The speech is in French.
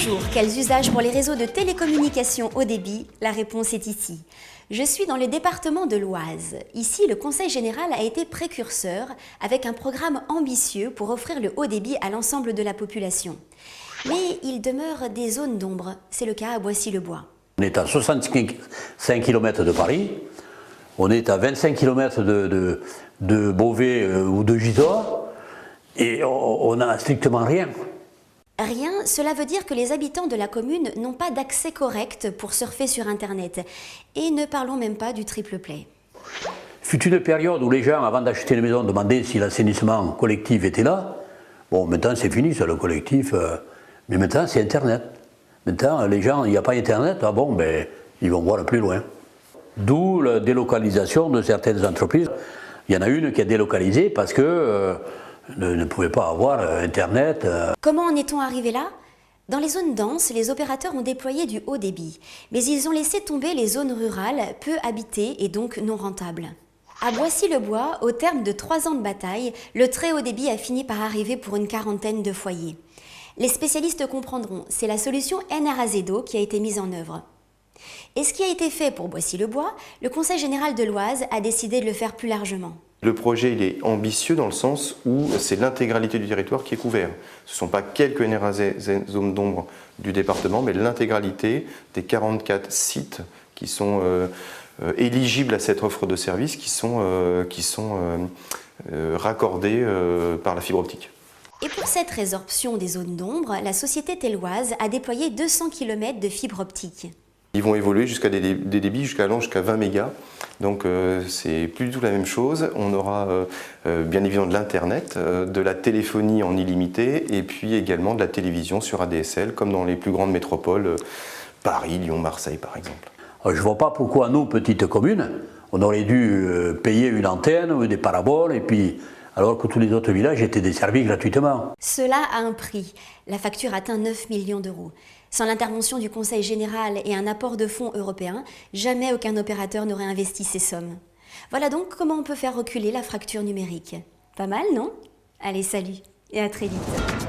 Bonjour, quels usages pour les réseaux de télécommunications haut débit? La réponse est ici. Je suis dans le département de l'Oise. Ici, le Conseil général a été précurseur avec un programme ambitieux pour offrir le haut débit à l'ensemble de la population. Mais il demeure des zones d'ombre. C'est le cas à Boissy-le-Bois. On est à 65 km de Paris, on est à 25 km de Beauvais ou de Gisors, et on n'a strictement rien. Rien, cela veut dire que les habitants de la commune n'ont pas d'accès correct pour surfer sur Internet. Et ne parlons même pas du triple play. Fut une période où les gens, avant d'acheter une maison, demandaient si l'assainissement collectif était là. Bon, maintenant c'est fini, ça, le collectif. Mais maintenant c'est Internet. Maintenant, les gens, il n'y a pas Internet, ah bon, ben, ils vont voir le plus loin. D'où la délocalisation de certaines entreprises. Il y en a une qui a délocalisé parce que ne pouvait pas avoir Internet. Comment en est-on arrivé là? Dans les zones denses, les opérateurs ont déployé du haut débit, mais ils ont laissé tomber les zones rurales peu habitées et donc non rentables. À Boissy-le-Bois, au terme de 3 ans de bataille, le très haut débit a fini par arriver pour une quarantaine de foyers. Les spécialistes comprendront, c'est la solution NRAZEDO qui a été mise en œuvre. Et ce qui a été fait pour Boissy-le-Bois, le Conseil général de l'Oise a décidé de le faire plus largement. Le projet il est ambitieux dans le sens où c'est l'intégralité du territoire qui est couvert. Ce ne sont pas quelques zones d'ombre du département, mais l'intégralité des 44 sites qui sont éligibles à cette offre de services, qui sont raccordés par la fibre optique. Et pour cette résorption des zones d'ombre, la société telloise a déployé 200 km de fibre optique. Ils vont évoluer jusqu'à des débits jusqu'à 20 mégas, donc c'est plus du tout la même chose. On aura bien évidemment de l'internet, de la téléphonie en illimité et puis également de la télévision sur ADSL comme dans les plus grandes métropoles, Paris, Lyon, Marseille par exemple. Je ne vois pas pourquoi nous, petites communes, on aurait dû payer une antenne ou des paraboles et puis alors que tous les autres villages étaient desservis gratuitement. Cela a un prix. La facture atteint 9 millions d'euros. Sans l'intervention du Conseil général et un apport de fonds européens, jamais aucun opérateur n'aurait investi ces sommes. Voilà donc comment on peut faire reculer la fracture numérique. Pas mal, non? Allez, salut et à très vite.